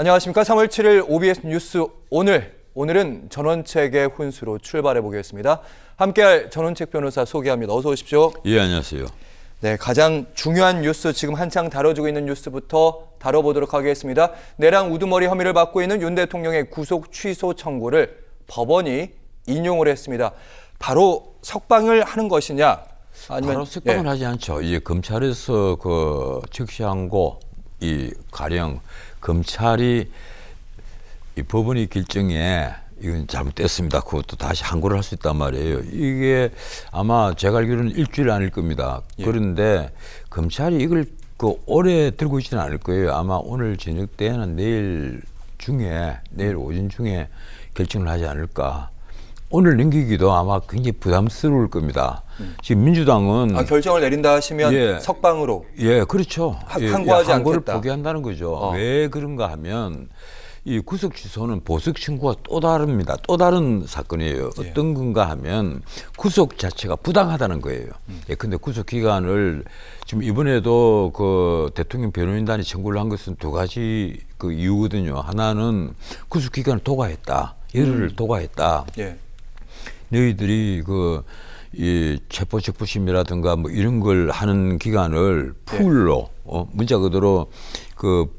안녕하십니까. 3월 7일 OBS 뉴스 오늘은 전원책의 훈수로 출발해 보겠습니다. 함께할 전원책 변호사 소개합니다. 어서 오십시오. 예, 안녕하세요. 네, 가장 중요한 뉴스, 지금 한창 다뤄지고 있는 뉴스부터 다뤄보도록 하겠습니다. 내랑 우두머리 혐의를 받고 있는 윤 대통령의 구속 취소 청구를 법원이 인용을 했습니다. 바로 석방을 하는 것이냐? 아니면 바로 석방을 하지 않죠. 이제 검찰에서 적시한고 이 가령 검찰이 이 법원의 결정에 이건 잘못됐습니다. 그것도 다시 항고를 할 수 있단 말이에요. 이게 아마 제가 알기로는 일주일 아닐 겁니다. 예. 그런데 검찰이 이걸 오래 들고 있지는 않을 거예요. 아마 오늘 저녁 때는 내일 오전 중에 결정을 하지 않을까. 오늘 넘기기도 아마 굉장히 부담스러울 겁니다. 지금 민주당은 결정을 내린다 하시면 예. 석방으로 예, 그렇죠. 항고하지 항고를 않겠다. 포기한다는 거죠. 왜 그런가 하면 이 구속 취소는 보석 청구와 또 다릅니다. 또 다른 사건이에요. 예. 어떤 건가 하면 구속 자체가 부당하다는 거예요. 예, 근데 구속 기간을 지금 이번에도 대통령 변호인단이 청구를 한 것은 두 가지 이유거든요. 하나는 구속 기간을 도과했다. 열흘을 도과했다. 예. 너희들이 이 체포적부심이라든가 뭐 이런 걸 하는 기간을 풀로 문자 그대로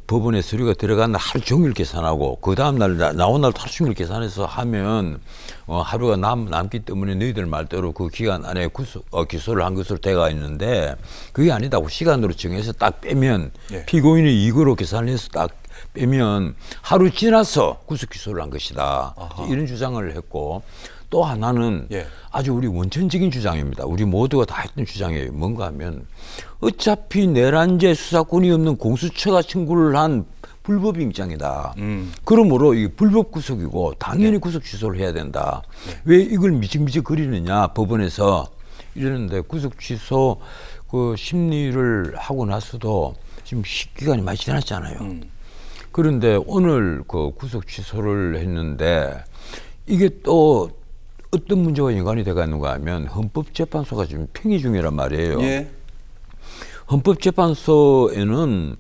법원에 서류가 들어간 날 하루 종일 계산하고 그 다음 날 나온 날 하루 종일 계산해서 하면 하루가 남기 때문에 너희들 말대로 그 기간 안에 기소를 한 것으로 돼가 있는데 그게 아니다고 시간으로 정해서 딱 빼면 예. 피고인이 이거로 계산해서 딱 빼면 하루 지나서 구속 기소를 한 것이다. 이런 주장을 했고 또 하나는 예. 아주 우리 원천적인 주장입니다. 우리 모두가 다 했던 주장이에요. 뭔가 하면 어차피 내란죄 수사권이 없는 공수처가 청구를 한 불법 영장이다. 그러므로 이 불법 구속이고 당연히 구속 취소를 해야 된다. 왜 이걸 미적미적 거리느냐 법원에서 이러는데 구속 취소 심리를 하고 나서도 지금 기간이 많이 지났잖아요. 그런데 오늘 구속 취소를 했는데 이게 또 어떤 문제와 연관이 돼가 있는가 하면 헌법재판소가 지금 평의 중이란 말이에요. 예. 헌법재판소에는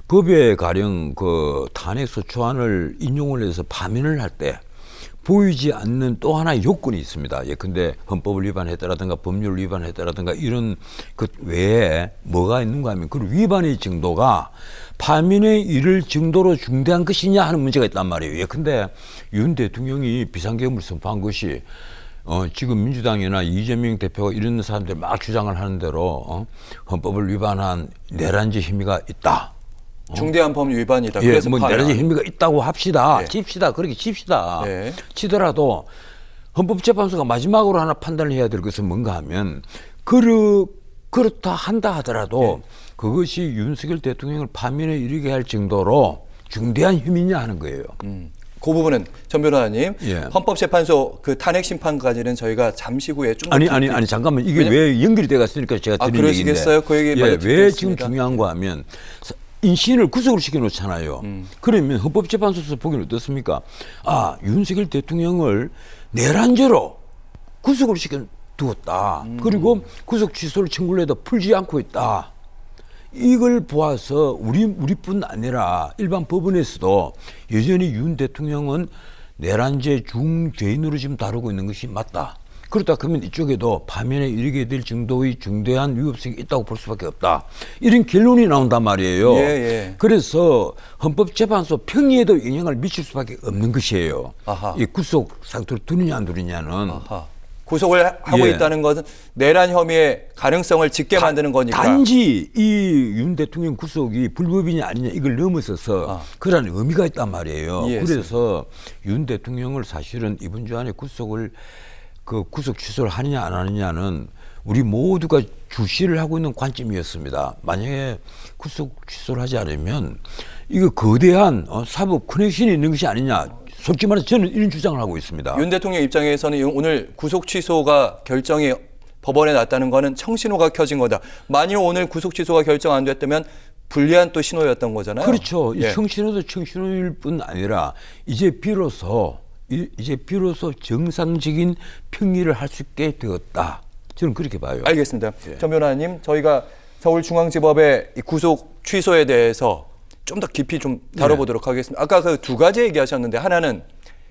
법에 가령 탄핵소추안을 인용을 해서 파면을 할 때 보이지 않는 또 하나의 요건이 있습니다. 예컨대 헌법을 위반했다라든가 법률을 위반했다라든가 이런 것 외에 뭐가 있는가 하면 그 위반의 정도가 파면에 이를 정도로 중대한 것이냐 하는 문제가 있단 말이에요. 예컨대 윤 대통령이 비상계엄을 선포한 것이 지금 민주당이나 이재명 대표가 이런 사람들 막 주장을 하는 대로 헌법을 위반한 내란죄 혐의가 있다. 중대한 법률 위반이다. 예, 그래서 내란죄 혐의가 있다고 합시다. 예. 칩시다. 그렇게 칩시다. 예. 치더라도 헌법재판소가 마지막으로 하나 판단을 해야 될 것은 뭔가 하면 그렇다 한다 하더라도 그것이 윤석열 대통령을 파면에 이르게 할 정도로 중대한 혐의냐 하는 거예요. 그 부분은 전 변호사님, 예. 헌법재판소 탄핵 심판까지는 저희가 잠시 후에 좀 아니 잠깐만 이게 왜 연결이 돼가 있으니까 제가 드린 얘기인데 그러시겠어요? 그 얘기 왜 듣겠습니다. 지금 중요한 거 하면 인신을 구속을 시켜놓잖아요. 그러면 헌법재판소에서 보기는 어떻습니까? 윤석열 대통령을 내란죄로 구속을 시켜두었다. 그리고 구속 취소를 청구를 해도 풀지 않고 있다. 이걸 보아서 우리뿐 아니라 일반 법원에서도 여전히 윤 대통령은 내란죄 중죄인으로 지금 다루고 있는 것이 맞다. 그렇다 그러면 이쪽에도 파면에 이르게 될 정도의 중대한 위법성이 있다고 볼 수밖에 없다. 이런 결론이 나온단 말이에요. 예. 그래서 헌법재판소 평의에도 영향을 미칠 수밖에 없는 것이에요. 아하. 이 구속 상태로 두느냐 안 두느냐는. 구속을 하고 예. 있다는 것은 내란 혐의의 가능성을 짙게 만드는 거니까. 단지 이 윤 대통령 구속이 불법이냐 아니냐 이걸 넘어서서 그런 의미가 있단 말이에요. 이해했습니다. 그래서 윤 대통령을 사실은 이번 주 안에 구속 취소를 하느냐 안 하느냐는 우리 모두가 주시를 하고 있는 관점이었습니다. 만약에 구속 취소를 하지 않으면 이거 거대한 사법 커넥션이 있는 것이 아니냐. 솔직히 말해서 저는 이런 주장을 하고 있습니다. 윤 대통령 입장에서는 오늘 구속 취소가 결정이 법원에 났다는 거는 청신호가 켜진 거다. 만일 오늘 구속 취소가 결정 안 됐다면 불리한 또 신호였던 거잖아요. 그렇죠. 예. 이 청신호도 청신호일 뿐 아니라 이제 비로소 정상적인 평의를 할 수 있게 되었다. 저는 그렇게 봐요. 알겠습니다. 예. 전 변호사님, 저희가 서울중앙지법의 이 구속 취소에 대해서 좀 더 깊이 좀 다뤄보도록 하겠습니다. 아까 그 두 가지 얘기하셨는데 하나는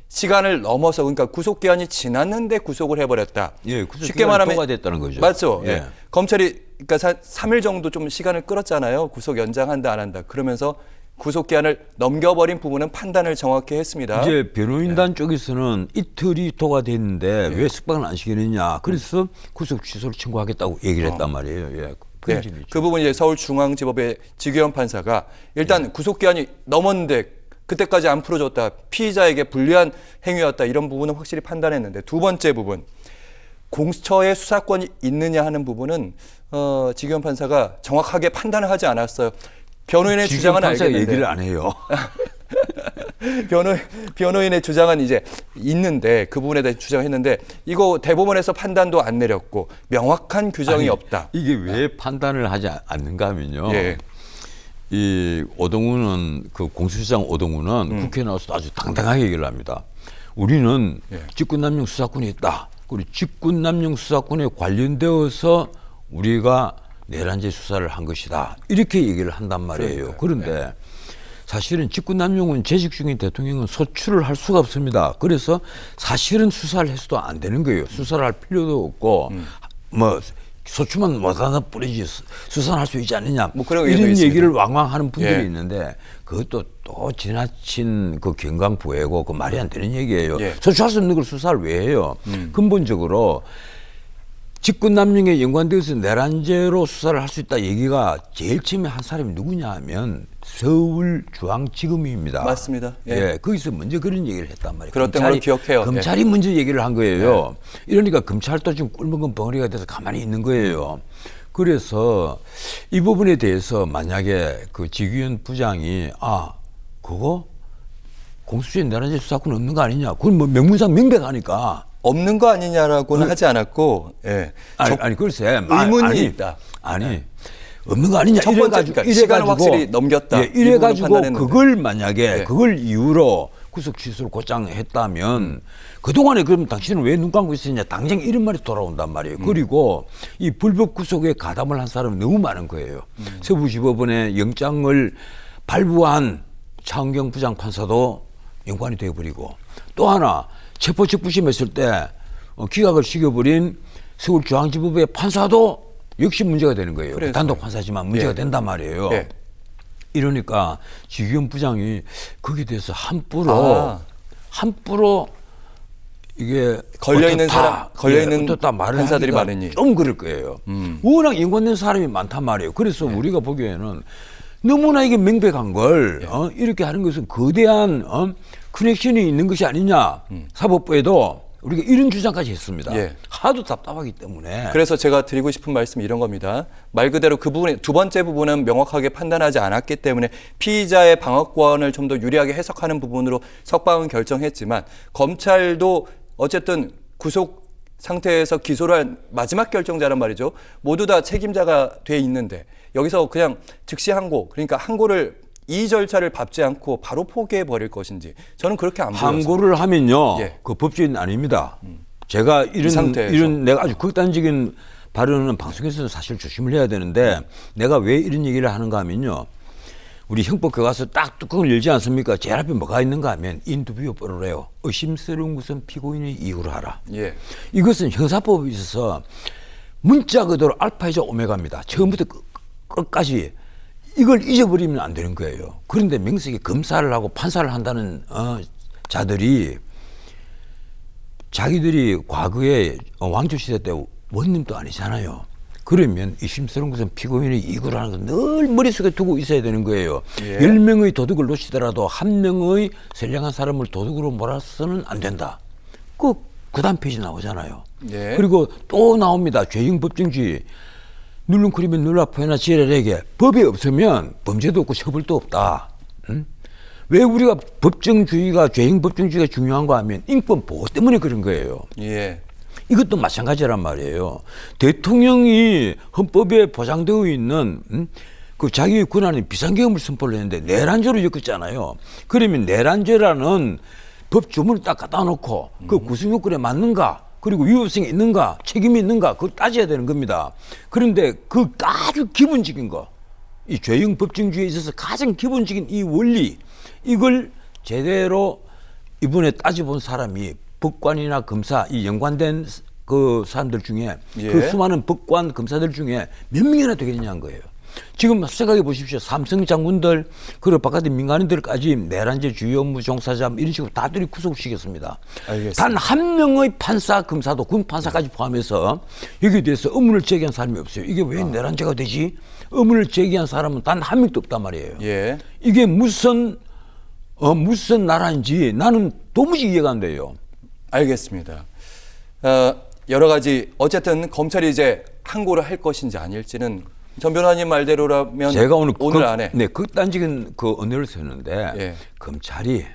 시간을 넘어서 그러니까 구속 기한이 지났는데 구속을 해버렸다. 예, 구속 쉽게 기간이 말하면 통과됐다는 거죠. 맞죠. 예. 예. 검찰이 그러니까 3일 정도 좀 시간을 끌었잖아요. 구속 연장한다 안 한다. 그러면서 구속 기한을 넘겨버린 부분은 판단을 정확히 했습니다. 이제 변호인단 쪽에서는 이틀이 통과됐는데 왜 석방을 안 시키느냐. 그래서 구속 취소를 청구하겠다고 얘기를 했단 말이에요. 예. 네, 그 부분 이제 서울중앙지법의 지규현 판사가 일단 구속 기한이 넘었는데 그때까지 안 풀어줬다. 피의자에게 불리한 행위였다. 이런 부분은 확실히 판단했는데 두 번째 부분. 공수처의 수사권이 있느냐 하는 부분은 지규현 판사가 정확하게 판단을 하지 않았어요. 변호인의 주장은 알겠는데 얘기를 안 해요. 변호인의 주장은 이제 있는데 그 부분에 대해 주장했는데 이거 대법원에서 판단도 안 내렸고 명확한 규정이 아니, 없다. 이게 왜 판단을 하지 않는가 하면요. 예. 이 오동훈은 그 공수처장 오동훈은 국회에 나와서 아주 당당하게 얘기를 합니다. 우리는 예. 직권남용 수사권이 있다. 그리고 직권남용 수사권에 관련되어서 우리가 내란죄 수사를 한 것이다. 이렇게 얘기를 한단 말이에요. 그런데 사실은 직권남용은 재직 중인 대통령은 소출을 할 수가 없습니다. 그래서 사실은 수사를 해서도 안 되는 거예요. 수사를 할 필요도 없고 뭐 소출만 못하는 뿐이지 수사는 할 수 있지 않느냐. 뭐 그런 이런 있습니다. 얘기를 왕왕하는 분들이 예. 있는데 그것도 또 지나친 그 경강부회고 그 말이 안 되는 얘기예요. 예. 소출할 수 없는 걸 수사를 왜 해요? 근본적으로 직권남용에 연관되어서 내란죄로 수사를 할 수 있다 얘기가 제일 처음에 한 사람이 누구냐 하면 서울중앙지검입니다. 맞습니다. 예. 예, 거기서 먼저 그런 얘기를 했단 말이에요. 그렇던 걸로 기억해요. 검찰이 먼저 얘기를 한 거예요. 이러니까 검찰도 지금 꿀먹은 벙어리가 돼서 가만히 있는 거예요. 그래서 이 부분에 대해서 만약에 그 지규현 부장이 그거 공수처에 내란죄 수사권 없는 거 아니냐. 그건 뭐 명문상 명백하니까. 없는 거 아니냐라고는 하지 않았고, 예. 아니 글쎄 의문이 있다. 없는 거 아니냐. 첫 번째, 그러니까 시간을 확실히 넘겼다. 예, 이래가지고 판단했는데. 그걸 만약에 네. 그걸 이유로 구속 취소를 곧장 했다면 그동안에 그럼 당신은 왜 눈 감고 있었냐. 당장 이런 말이 돌아온단 말이에요. 그리고 이 불법 구속에 가담을 한 사람이 너무 많은 거예요. 서부지법원에 영장을 발부한 차은경 부장판사도 연관이 되어버리고 또 하나 체포적부심했을 때 기각을 시켜버린 서울중앙지법의 판사도 역시 문제가 되는 거예요. 그래서. 단독 판사지만 문제가 예. 된단 말이에요. 예. 이러니까 지규현 부장이 거기에 대해서 함부로 이게 걸려있는 사람, 걸려있는 어떻다 말을 판사들이 하기가 많으니. 좀 그럴 거예요. 워낙 연관된 사람이 많단 말이에요. 그래서 우리가 보기에는 너무나 이게 명백한 걸 이렇게 하는 것은 거대한 커넥션이 있는 것이 아니냐. 사법부에도 우리가 이런 주장까지 했습니다. 예. 하도 답답하기 때문에. 그래서 제가 드리고 싶은 말씀이 이런 겁니다. 말 그대로 그 부분에 두 번째 부분은 명확하게 판단하지 않았기 때문에 피의자의 방어권을 좀 더 유리하게 해석하는 부분으로 석방은 결정했지만 검찰도 어쨌든 구속 상태에서 기소를 한 마지막 결정자란 말이죠. 모두 다 책임자가 돼 있는데 여기서 그냥 즉시 항고, 그러니까 항고를 이 절차를 밟지 않고 바로 포기해 버릴 것인지 저는 그렇게 안 보여요. 항고를 하면요, 예. 그 법조인 아닙니다. 제가 상태에서. 이런 내가 아주 극단적인 발언은 방송에서는 사실 조심을 해야 되는데 내가 왜 이런 얘기를 하는가 하면요, 우리 형법 교과서 딱 뚜껑을 열지 않습니까? 제일 앞에 뭐가 있는가 하면 인두비오뽀를 해요. 의심스러운 것은 피고인의 이유로 하라. 예. 이것은 형사법에 있어서 문자 그대로 알파이자 오메가입니다. 처음부터 끝까지. 이걸 잊어버리면 안 되는 거예요. 그런데 명색이 검사를 하고 판사를 한다는 자들이 자기들이 과거에 왕조시대 때 원님도 아니잖아요. 그러면 의심스러운 것은 피고인의 이익으로 하는 거 늘 머릿속에 두고 있어야 되는 거예요. 예. 10명의 도둑을 놓치더라도 한 명의 선량한 사람을 도둑으로 몰아서는 안 된다. 그 다음 페이지 나오잖아요. 예. 그리고 또 나옵니다. 죄형 법정주의. 눌렁거리면 눌라포에나 지랄에게 법이 없으면 범죄도 없고 처벌도 없다. 응? 왜 우리가 법정주의가 죄형 법정주의가 중요한가 하면 인권 보호 때문에 그런 거예요. 예. 이것도 마찬가지란 말이에요. 대통령이 헌법에 보장되어 있는 그 자기의 권한인 비상계엄을 선포를 했는데 내란죄로 엮었잖아요. 그러면 내란죄라는 법 조문을 딱 갖다 놓고 그 구성 요건에 맞는가, 그리고 위법성이 있는가, 책임이 있는가, 그걸 따져야 되는 겁니다. 그런데 그 아주 기본적인 거, 이 죄형 법정주의에 있어서 가장 기본적인 이 원리 이걸 제대로 이번에 따져본 사람이 법관이나 검사 이 연관된 그 사람들 중에 예. 그 수많은 법관 검사들 중에 몇 명이나 되겠냐는 거예요. 지금 생각해 보십시오. 삼성 장군들 그리고 바깥의 민간인들까지 내란죄 주요 업무 종사자 이런 식으로 다들이 구속시켰습니다. 알겠습니다. 단 한 명의 판사 검사도 군 판사까지 포함해서 여기에 대해서 의문을 제기한 사람이 없어요. 이게 왜 내란죄가 되지? 의문을 제기한 사람은 단 한 명도 없단 말이에요. 예. 이게 무슨 나라인지 나는 도무지 이해가 안 돼요. 알겠습니다. 여러 가지 어쨌든 검찰이 이제 항고를 할 것인지 아닐지는 전 변호사님 말대로라면 제가 오늘 안에 극단적인 그 언어를 썼는데 예. 검찰이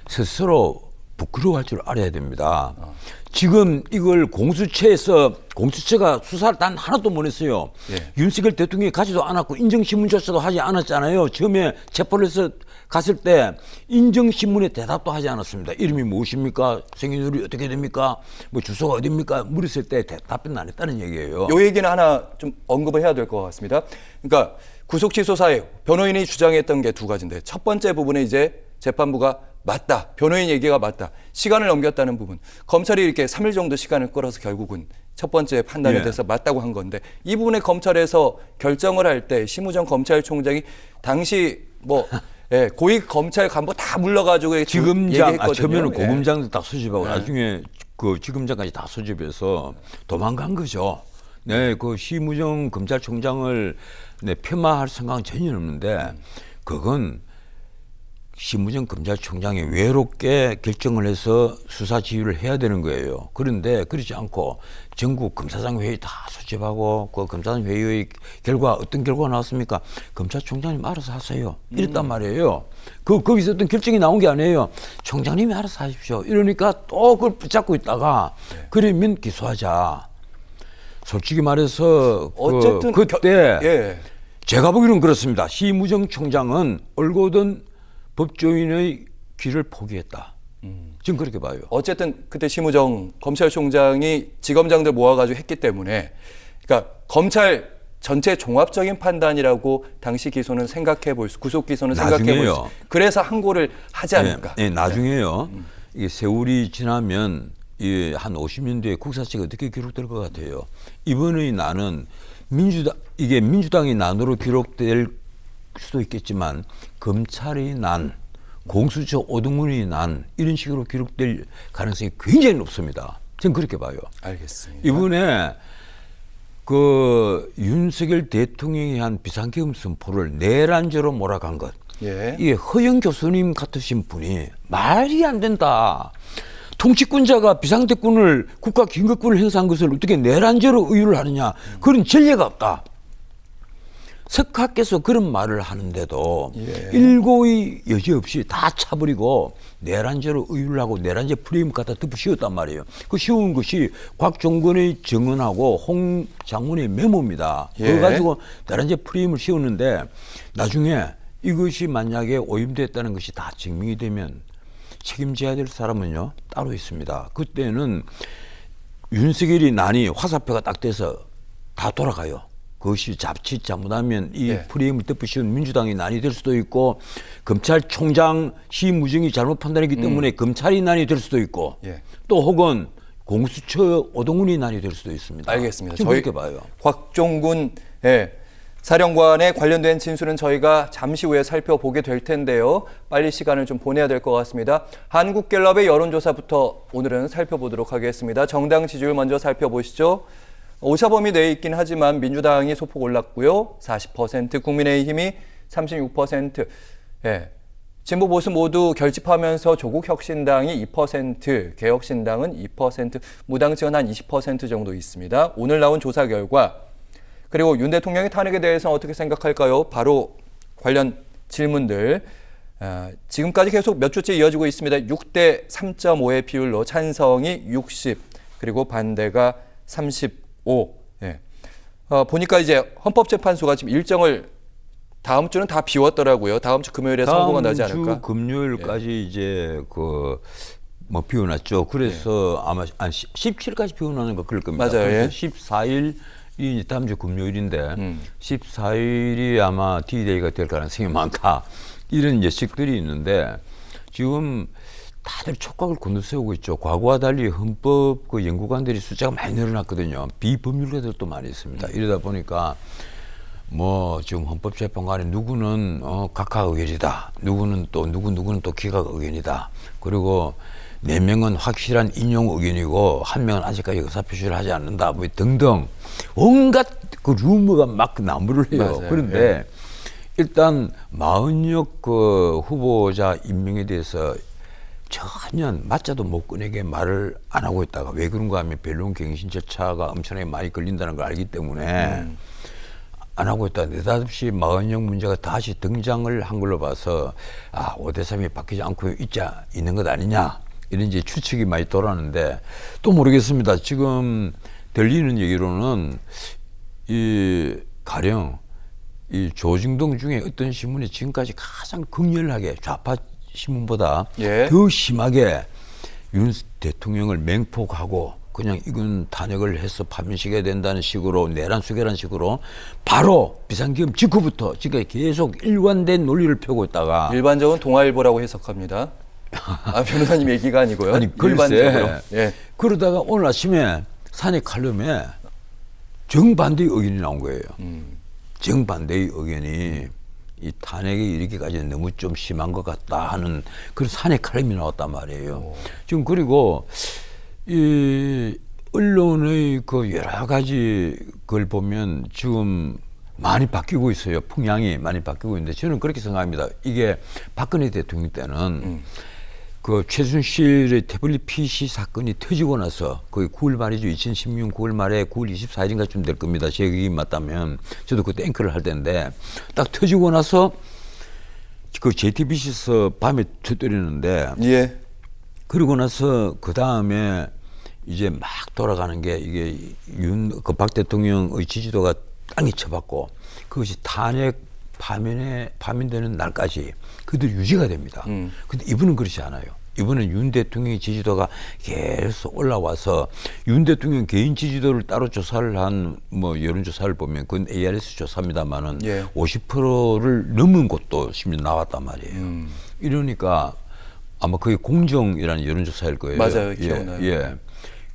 스스로 부끄러워할 줄 알아야 됩니다. 지금 이걸 공수처가 수사를 단 하나도 못 했어요. 예. 윤석열 대통령이 가지도 않았고 인정신문조차도 하지 않았잖아요. 처음에 체포를 해서 갔을 때 인정신문에 대답도 하지 않았습니다. 이름이 무엇입니까? 생년월일이 어떻게 됩니까? 뭐 주소가 어디입니까? 물었을 때 답변 안 했다는 얘기예요. 요 얘기는 하나 좀 언급을 해야 될 것 같습니다. 그러니까 구속 취소 사유 변호인이 주장했던 게 두 가지인데 첫 번째 부분에 이제 재판부가 맞다. 변호인 얘기가 맞다. 시간을 넘겼다는 부분. 검찰이 이렇게 3일 정도 시간을 끌어서 결국은 첫 번째 판단이 예. 돼서 맞다고 한 건데 이 부분에 검찰에서 결정을 할 때 심우정 검찰총장이 당시 뭐 예, 고위 검찰 간부 다 불러가지고 지검장 얘기했거든요. 처음에는 예. 고검장도 다 소집하고 네. 나중에 그 지검장까지 다 소집해서 도망간 거죠. 네, 그 심우정 검찰총장을 폄하할 생각은 전혀 없는데 그건 심우정 검찰총장이 외롭게 결정을 해서 수사 지휘를 해야 되는 거예요. 그런데 그렇지 않고 전국 검사장 회의 다 소집하고 그 검사장 회의의 결과 어떤 결과가 나왔습니까? 검찰총장님 알아서 하세요. 이랬단 말이에요. 거기서 어떤 결정이 나온 게 아니에요. 총장님이 알아서 하십시오. 이러니까 또 그걸 붙잡고 있다가 그러면 기소하자. 솔직히 말해서 어쨌든 그때 예. 제가 보기로는 그렇습니다. 심우정 총장은 올곧은 법조인의 길을 포기했다. 지금 그렇게 봐요. 어쨌든 그때 심우정 검찰총장이 지검장들 모아가지고 했기 때문에 그러니까 검찰 전체 종합적인 판단이라고 당시 기소는 생각해 볼 수, 구속 기소는 생각해 볼 수. 그래서 항고를 하지 않을까. 네, 나중에요. 이게 세월이 지나면 한 50년 뒤에 국사책이 어떻게 기록될 것 같아요. 이번의 난은 이게 민주당의 난으로 기록될 수도 있겠지만 검찰의 난, 공수처 오동훈의 난 이런 식으로 기록될 가능성이 굉장히 높습니다. 저는 그렇게 봐요. 알겠습니다. 이번에 그 윤석열 대통령이 한 비상계엄 선포를 내란죄로 몰아간 것. 예. 이게 허영 교수님 같으신 분이 말이 안 된다. 통치권자가 비상대권을 국가 긴급권을 행사한 것을 어떻게 내란죄로 의유를 하느냐. 그런 전례가 없다. 석하께서 그런 말을 하는데도 예. 일고의 여지 없이 다 차버리고 내란죄로 의유를 하고 내란죄 프레임 갖다 덮어 씌웠단 말이에요. 그 씌운 것이 곽종건의 증언하고 홍 장군의 메모입니다. 예. 그거 가지고 내란죄 프레임을 씌웠는데 나중에 이것이 만약에 오염됐다는 것이 다 증명이 되면 책임져야 될 사람은요 따로 있습니다. 그때는 윤석열이 난이 화살표가 딱 돼서 다 돌아가요. 그것이 자칫 잘못하면 이 예. 프레임을 덮으시는 민주당이 난이 될 수도 있고 검찰총장 심우정이 잘못 판단했기 때문에 검찰이 난이 될 수도 있고 예. 또 혹은 공수처 오동훈이 난이 될 수도 있습니다. 알겠습니다. 저희 그렇게 봐요. 곽종군 사령관에 관련된 진술은 저희가 잠시 후에 살펴보게 될 텐데요. 빨리 시간을 좀 보내야 될 것 같습니다. 한국갤럽의 여론조사부터 오늘은 살펴보도록 하겠습니다. 정당 지지율 먼저 살펴보시죠. 오차범위 내에 있긴 하지만 민주당이 소폭 올랐고요. 40%, 국민의힘이 36%. 예. 진보 보수 모두 결집하면서 조국혁신당이 2%, 개혁신당은 2%, 무당층은 한 20% 정도 있습니다. 오늘 나온 조사 결과 그리고 윤 대통령의 탄핵에 대해서 어떻게 생각할까요? 바로 관련 질문들. 지금까지 계속 몇 주째 이어지고 있습니다. 6대 3.5의 비율로 찬성이 60, 그리고 반대가 35. 예. 보니까 이제 헌법재판소가 지금 일정을 다음 주는 다 비웠더라고요. 다음 주 금요일에 선고가 나지 않을까? 다음 주 금요일까지 이제 뭐 비워놨죠. 그래서 아마 한 17일까지 비워놓는 거 그럴 겁니다. 맞아요. 그래서 예. 14일 이 다음 주 금요일인데 14일이 아마 D-Day가 될 가능성이 많다. 이런 예측들이 있는데 지금 다들 촉각을 곤두세우고 있죠. 과거와 달리 헌법 그 연구관들이 숫자가 많이 늘어났거든요. 비법률가들도 많이 있습니다. 이러다 보니까 뭐 지금 헌법재판관에 누구는 각하 의견이다. 누구는 또 기각 의견이다. 그리고 4명은 확실한 인용 의견이고 1명은 아직까지 의사표시를 하지 않는다. 뭐 등등 온갖 그 루머가 막 나무를 해요. 맞아요. 그런데 예. 일단 마흔역 그 후보자 임명에 대해서 전혀 맞자도 못 꺼내게 말을 안 하고 있다가 왜 그런가 하면 변론 갱신 절차가 엄청나게 많이 걸린다는 걸 알기 때문에 안 하고 있다. 느닷없이 마흔역 문제가 다시 등장을 한 걸로 봐서 5대3이 바뀌지 않고 있는 것 아니냐 이런 이제 추측이 많이 돌았는데 또 모르겠습니다. 지금 들리는 얘기로는 가령 이 조중동 중에 어떤 신문이 지금까지 가장 극렬하게 좌파 신문보다 예. 더 심하게 윤 대통령을 맹폭하고 그냥 이건 탄핵을 해서 파면시켜야 된다는 식으로 내란수계라는 식으로 바로 비상계엄 직후부터 지금까지 계속 일관된 논리를 펴고 있다가 일반적으로 동아일보라고 해석합니다. 변호사님 얘기가 아니고요. 아니 일반적으로. 예. 그러다가 오늘 아침에 산의 칼럼에 정반대의 의견이 나온 거예요. 정반대의 의견이 이 탄핵이 이렇게까지 너무 좀 심한 것 같다 하는 그런 산의 칼럼이 나왔단 말이에요. 지금 그리고 이 언론의 그 여러 가지 걸 보면 지금 많이 바뀌고 있어요. 풍향이 많이 바뀌고 있는데 저는 그렇게 생각합니다. 이게 박근혜 대통령 때는 그 최순실의 태블릿 PC 사건이 터지고 나서 거의 9월 말이죠. 2016년 9월 말에 9월 24일인가쯤 될 겁니다. 제 기억이 맞다면 저도 그때 앵커를 할 때인데 딱 터지고 나서 그 JTBC에서 밤에 터뜨리는데 예. 그러고 나서 그 다음에 이제 막 돌아가는 게 이게 박 대통령의 지지도가 땅에 쳐박고 그것이 탄핵 파면되는 날까지 그대로 유지가 됩니다. 근데 이분은 그렇지 않아요. 이번엔 윤 대통령의 지지도가 계속 올라와서 윤 대통령 개인 지지도를 따로 조사를 한 뭐 여론조사를 보면 그건 ARS 조사입니다만은 예. 50%를 넘은 곳도 심지어 나왔단 말이에요. 이러니까 아마 그게 공정이라는 여론조사일 거예요. 맞아요. 기억나요. 예.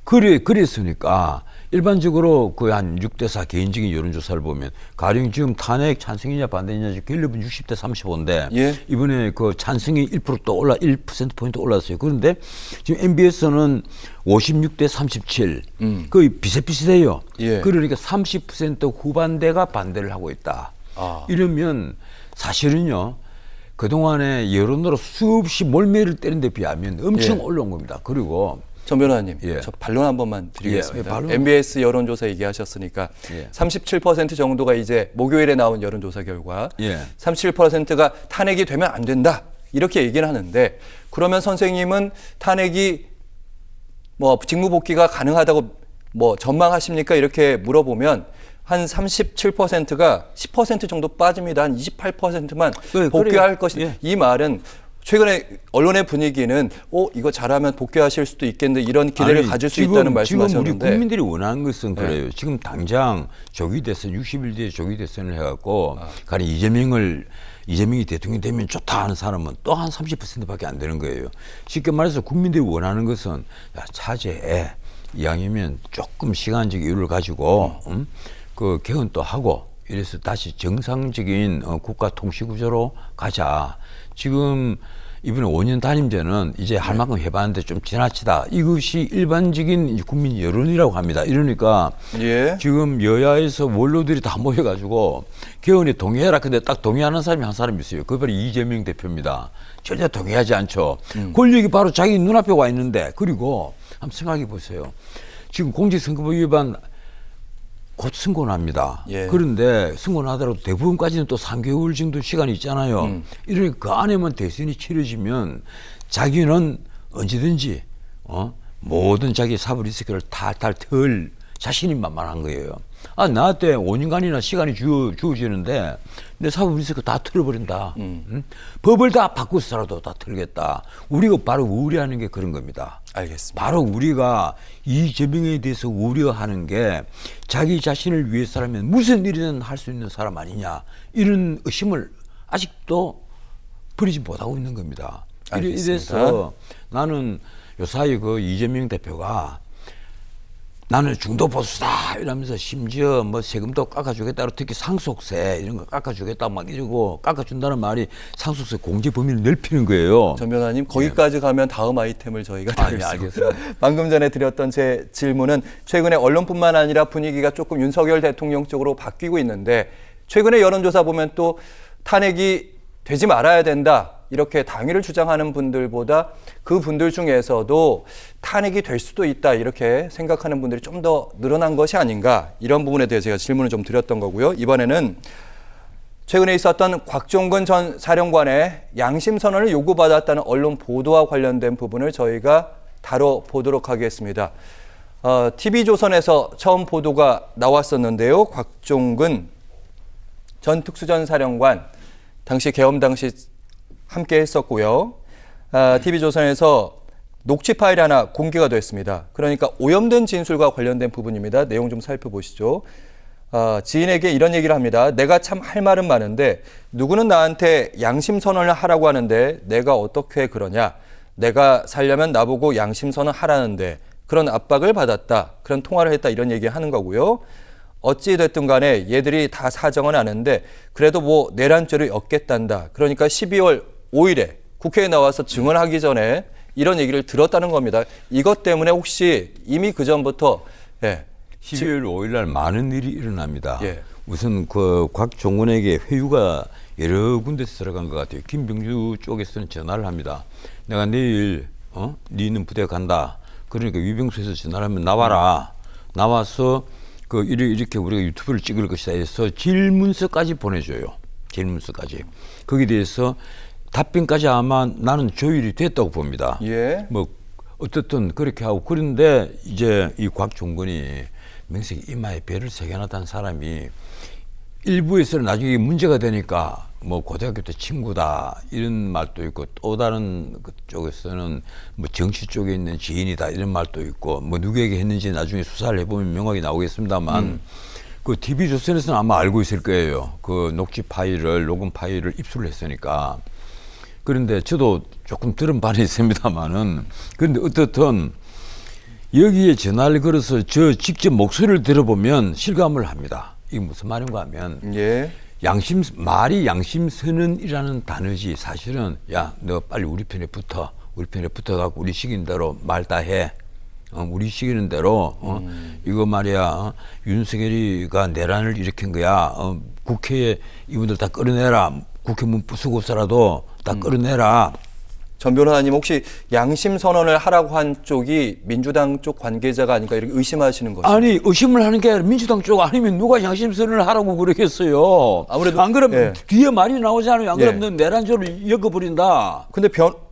그랬으니까 일반적으로 거의 한 6대4 개인적인 여론조사를 보면 가령 지금 탄핵 찬성이냐 반대냐 갤럽은 60대 35인데 예. 이번에 그 찬성이 1%또 1%포인트 올랐어요. 그런데 지금 MBS는 56대 37 거의 비슷비슷해요. 예. 그러니까 30% 후반대가 반대를 하고 있다. 이러면 사실은요. 그동안에 여론으로 수없이 몰매를 때린 데 비하면 엄청 올라온 겁니다. 그리고 전 변호사님, 예. 저 반론 한 번만 드리겠습니다. 예, 반론. MBS 여론조사 얘기하셨으니까 예. 37% 정도가 이제 목요일에 나온 여론조사 결과 예. 37%가 탄핵이 되면 안 된다 이렇게 얘기를 하는데 그러면 선생님은 탄핵이 뭐 직무복귀가 가능하다고 뭐 전망하십니까? 이렇게 물어보면 한 37%가 10% 정도 빠집니다. 한 28%만 네, 복귀할 그래요. 것이다. 예. 이 말은 최근에 언론의 분위기는 이거 잘하면 복귀하실 수도 있겠는데 이런 기대를 가질 수 있다는 말씀하셨는데 지금 우리 국민들이 원하는 것은 그래요. 지금 당장 조기 대선 60일 뒤에 조기 대선을 해갖고 가령 이재명이 대통령이 되면 좋다 하는 사람은 또 한 30%밖에 안 되는 거예요. 쉽게 말해서 국민들이 원하는 것은 차제에 이왕이면 조금 시간적 여유를 가지고 그 개헌도 하고 이래서 다시 정상적인 국가 통치 구조로 가자. 지금 이번에 5년 단임제는 이제 할 만큼 해봤는데 좀 지나치다. 이것이 일반적인 국민 여론이라고 합니다. 이러니까 예. 지금 여야에서 원로들이 다 모여가지고 개헌에 동의해라. 근데 딱 동의하는 사람이 한 사람 있어요. 그게 바로 이재명 대표입니다. 절대 동의하지 않죠. 권력이 바로 자기 눈앞에 와 있는데 그리고 한번 생각해 보세요. 지금 공직선거법 위반 곧 선고납니다. 예. 그런데 선고나더라도 대부분까지는 또 3개월 정도 시간이 있잖아요. 이러니까 그 안에만 대선이 치러지면 자기는 언제든지 모든 자기 사법 리스크를 탈탈 털 자신이 만만한 거예요. 아, 나한테 5년간이나 시간이 주어지는데 내 사법 리스크 다 틀어버린다. 응? 법을 다 바꾸서라도 다 틀겠다. 우리가 바로 우려하는 게 그런 겁니다. 알겠습니다. 바로 우리가 이재명에 대해서 우려하는 게 자기 자신을 위해서라면 무슨 일이든 할 수 있는 사람 아니냐, 이런 의심을 아직도 버리지 못하고 있는 겁니다. 이래서 나는 요사이 그 이재명 대표가 나는 중도 보수다 이러면서 심지어 뭐 세금도 깎아주겠다, 특히 상속세 이런 거 깎아주겠다 막 이러고, 깎아준다는 말이 상속세 공제 범위를 넓히는 거예요. 전 변호사님, 거기까지 가면 다음 아이템을 저희가 다루겠습니다. 알겠습니다. 방금 전에 드렸던 제 질문은 최근에 언론뿐만 아니라 분위기가 조금 윤석열 대통령 쪽으로 바뀌고 있는데, 최근에 여론조사 보면 또 탄핵이 되지 말아야 된다, 이렇게 당위를 주장하는 분들보다 그 분들 중에서도 탄핵이 될 수도 있다, 이렇게 생각하는 분들이 좀 더 늘어난 것이 아닌가, 이런 부분에 대해 제가 질문을 좀 드렸던 거고요. 이번에는 최근에 있었던 곽종근 전 사령관의 양심 선언을 요구받았다는 언론 보도와 관련된 부분을 저희가 다뤄보도록 하겠습니다. TV조선에서 처음 보도가 나왔었는데요. 곽종근 전 특수전 사령관, 당시 계엄 당시 함께 했었고요. TV조선에서 녹취 파일 하나 공개가 됐습니다. 그러니까 오염된 진술과 관련된 부분입니다. 내용 좀 살펴보시죠. 지인에게 이런 얘기를 합니다. 내가 참 할 말은 많은데 누구는 나한테 양심 선언을 하라고 하는데 내가 어떻게 그러냐. 내가 살려면 나보고 양심 선언 하라는데 그런 압박을 받았다. 그런 통화를 했다. 이런 얘기 하는 거고요. 어찌 됐든 간에 얘들이 다 사정은 아는데 그래도 뭐 내란죄를 엮겠단다. 그러니까 12월 5일에 국회에 나와서 증언하기 전에 이런 얘기를 들었다는 겁니다. 이것 때문에 혹시 이미 그 전부터 12월 5일 날 많은 일이 일어납니다. 예. 우선 그 곽종근에게 회유가 여러 군데서 들어간 것 같아요. 김병주 쪽에서는 전화를 합니다. 내가 내일 네 있는 부대 간다. 그러니까 위병소에서 전화를 하면 나와라. 나와서 그 이렇게 우리가 유튜브를 찍을 것이다 해서 질문서까지 보내줘요. 질문서까지. 거기에 대해서 답변까지 아마 나는 조율이 됐다고 봅니다. 예. 뭐 어떻든 그렇게 하고, 그런데 이제 이 곽종근이 명색이 이마에 배를 새겨놨다는 사람이 일부에서는 나중에 문제가 되니까 뭐 고등학교 때 친구다 이런 말도 있고, 또 다른 쪽에서는 뭐 정치 쪽에 있는 지인이다 이런 말도 있고, 뭐 누구에게 했는지 나중에 수사를 해보면 명확히 나오겠습니다만 그 TV조선에서는 아마 알고 있을 거예요. 그 녹취 파일을, 녹음 파일을 입수를 했으니까. 그런데 저도 조금 들은 바는 있습니다만은, 그런데 어떻든 여기에 전화를 걸어서 저 직접 목소리를 들어보면 실감을 합니다. 이게 무슨 말인가 하면, 예. 말이 양심 선언이라는 단어지, 사실은 야, 너 빨리 우리 편에 붙어갖고 우리 시키는 대로 말 다 해. 우리 시키는 대로 이거 말이야, 윤석열이가 내란을 일으킨 거야. 국회에 이분들 다 끌어내라. 국회 문 부수고서라도 다 끌어내라. 전 변호사님, 혹시 양심 선언을 하라고 한 쪽이 민주당 쪽 관계자가 아닌가 이렇게 의심하시는 거죠? 아니, 의심을 하는 게 아니라 민주당 쪽 아니면 누가 양심 선언을 하라고 그러겠어요. 아무래도 안 그러면 뒤에 말이 나오잖아요. 안 그러면 넌 내란죄로 엮어버린다. 근데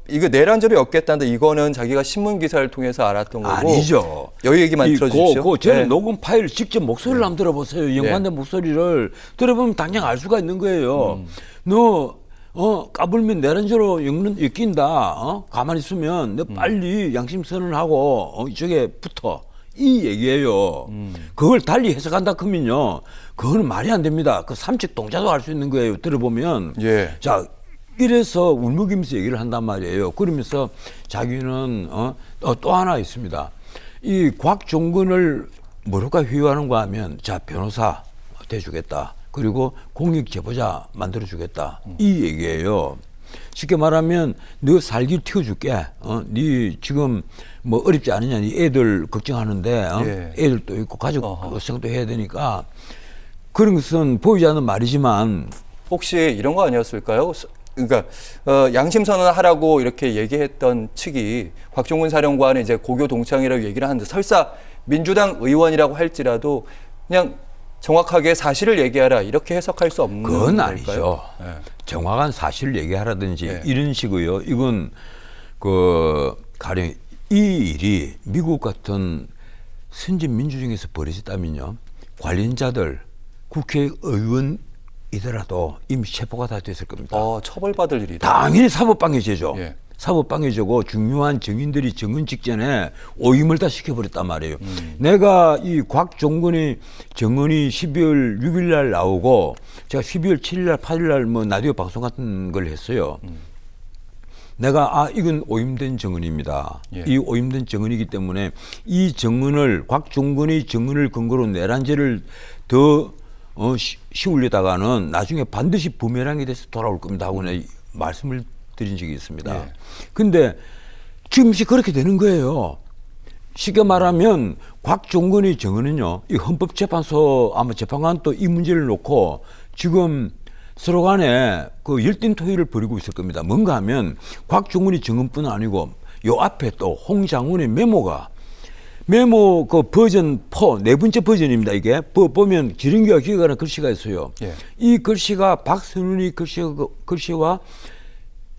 이거 내란죄로 엮겠다는데 이거는 자기가 신문 기사를 통해서 알았던 거고. 아니죠. 여기 얘기만 들어주십시오. 저는 녹음 파일 직접 목소리를 한번 들어보세요. 연관된 목소리를 들어보면 당장 알 수가 있는 거예요. 너 까불면 내란죄로 엮인다. 가만히 있으면 너 빨리 양심 선언하고 이쪽에 붙어. 이 얘기예요. 그걸 달리 해석한다 그러면요, 그거는 말이 안 됩니다. 그 삼척 동자도 알 수 있는 거예요. 들어보면. 예. 자, 이래서 울먹이면서 얘기를 한단 말이에요. 그러면서 자기는 또 하나 있습니다. 이 곽종근을 뭐랄까 회유하는가 하면, 자, 변호사 돼주겠다. 그리고 공익 제보자 만들어주겠다. 이 얘기예요. 쉽게 말하면 너 살길 튀어줄게. 네 지금 뭐 어렵지 않으냐. 네 애들 걱정하는데 애들도 있고 가족 생각도 해야 되니까. 그런 것은 보이지 않는 말이지만, 혹시 이런 거 아니었을까요? 그러니까 양심 선언을 하라고 이렇게 얘기했던 측이 곽종근 사령관은 이제 고교 동창이라고 얘기를 하는데, 설사 민주당 의원이라고 할지라도 그냥 정확하게 사실을 얘기하라 이렇게 해석할 수 없는 그건 걸까요? 아니죠. 네. 정확한 사실을 얘기하라든지 이런 식이요. 이건 가령 이 일이 미국 같은 선진 민주주의에서 벌어졌다면요, 관련자들 국회의원이더라도 이미 체포가 다 됐을 겁니다. 처벌받을 일이다. 당연히 사법방해죄죠. 예. 사법방해죄고 중요한 증인들이 증언 직전에 오임을 다 시켜버렸단 말이에요. 내가 이 곽종근의 증언이 12월 6일 날 나오고 제가 12월 7일 날 8일 날 뭐 라디오 방송 같은 걸 했어요. 내가 이건 오임된 증언입니다. 예. 이 오임된 증언이기 때문에 이 증언을 곽종근의 증언을 근거로 내란죄를 더 씌우려다가는 나중에 반드시 부메랑이 돼서 돌아올 겁니다 하고 내가 말씀을 드린 적이 있습니다. 예. 근데 지금씩 그렇게 되는 거예요. 쉽게 말하면 곽종근의 증언은요, 이 헌법재판소 아마 재판관도 이 문제를 놓고 지금 서로 간에 그 열띤 토의를 벌이고 있을 겁니다. 뭔가 하면 곽종근의 증언뿐 아니고 요 앞에 또 홍장훈의 메모 그 버전 4, 네 번째 버전입니다. 이게 보면 지른기와 기억하는 글씨가 있어요. 예. 이 글씨가 박선훈의 글씨와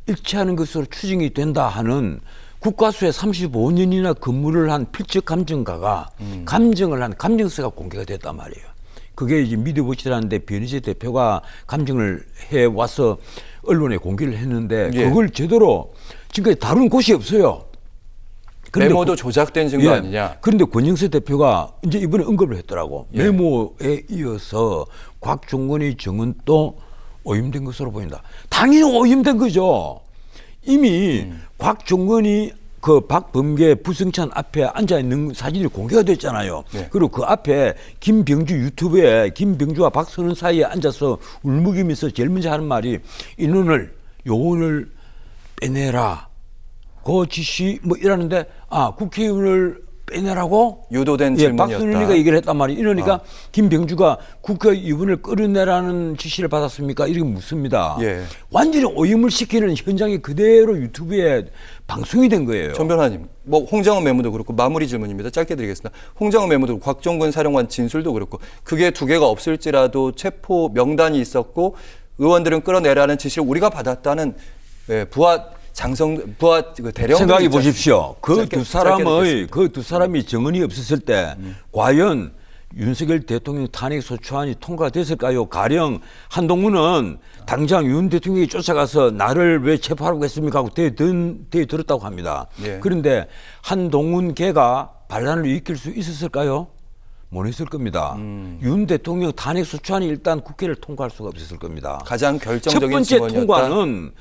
일치하는 것으로 추정이 된다 하는 국과수에 35년이나 근무를 한 필적 감정가가 감정을 한 감정서가 공개가 됐단 말이에요. 그게 이제 믿어보시라는데 변희재 대표가 감정을 해와서 언론에 공개를 했는데 예. 그걸 제대로 지금까지 다룬 곳이 없어요. 메모도 조작된 증거 아니냐. 그런데 권영세 대표가 이제 이번에 언급을 했더라고. 예. 메모에 이어서 곽종근의 증언도 오임된 것으로 보인다. 당연히 오임된 거죠. 이미 곽종근이 그 박범계 부승찬 앞에 앉아있는 사진이 공개가 됐잖아요. 네. 그리고 그 앞에 김병주 유튜브에 김병주와 박선훈 사이에 앉아서 울먹이면서 제일 먼저 하는 말이 요원을 빼내라. 그 지시 뭐 이러는데 국회의원을 빼내라고? 유도된 예, 질문이었다. 박선훈이가 얘기를 했단 말이에요. 이러니까 김병주가 국회의원을 끌어내라는 지시를 받았습니까? 이렇게 묻습니다. 예. 완전히 오임을 시키는 현장이 그대로 유튜브에 방송이 된 거예요. 전 변호사님, 뭐 홍장훈 메모도 그렇고 마무리 질문입니다. 짧게 드리겠습니다. 홍장훈 메모도 그렇고 곽종근 사령관 진술도 그렇고 그게 두 개가 없을지라도 체포 명단이 있었고 의원들은 끌어내라는 지시를 우리가 받았다는 부하 그 대령 생각해 보십시오. 그 두 짧게 사람이 정언이 없었을 때 과연 윤석열 대통령 탄핵 소추안이 통과됐을까요? 가령 한동훈은 당장 윤 대통령이 쫓아가서 나를 왜 체포하라고 했습니까? 하고 대에 들었다고 합니다. 예. 그런데 한동훈 개가 반란을 일으킬 수 있었을까요? 못 했을 겁니다. 윤 대통령 탄핵 소추안이 일단 국회를 통과할 수가 없었을 겁니다. 가장 결정적인 첫 번째 증언이었다. 통과는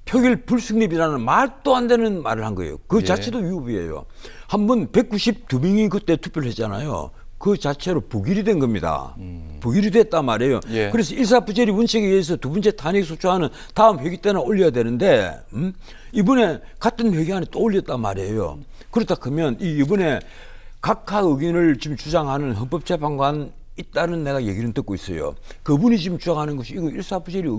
표결 불승립이라는 말도 안 되는 말을 한 거예요. 그 예. 자체도 위법이에요. 한번 192명이 그때 투표를 했잖아요. 그 자체로 부결이 된 겁니다. 부결이 됐단 말이에요. 예. 그래서 일사부재리 원칙에 의해서 두 번째 탄핵소추안은 다음 회기 때나 올려야 되는데 이번에 같은 회기 안에 또 올렸단 말이에요. 그렇다 그러면 이번에 각하 의견을 지금 주장하는 헌법재판관 있다는 내가 얘기는 듣고 있어요. 그분이 지금 주장하는 것이 이거 일사부재리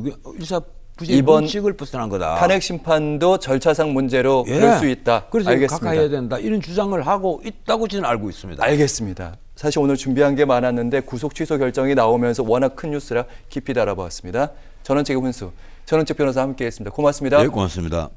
이번 원칙을 벗어난 거다. 탄핵 심판도 절차상 문제로 예. 그럴 수 있다. 그래서 알겠습니다. 각하해야 된다. 이런 주장을 하고 있다고 저는 알고 있습니다. 알겠습니다. 사실 오늘 준비한 게 많았는데 구속 취소 결정이 나오면서 워낙 큰 뉴스라 깊이 다뤄보았습니다. 전원책 훈수, 전원책 변호사 함께했습니다. 고맙습니다. 네, 고맙습니다.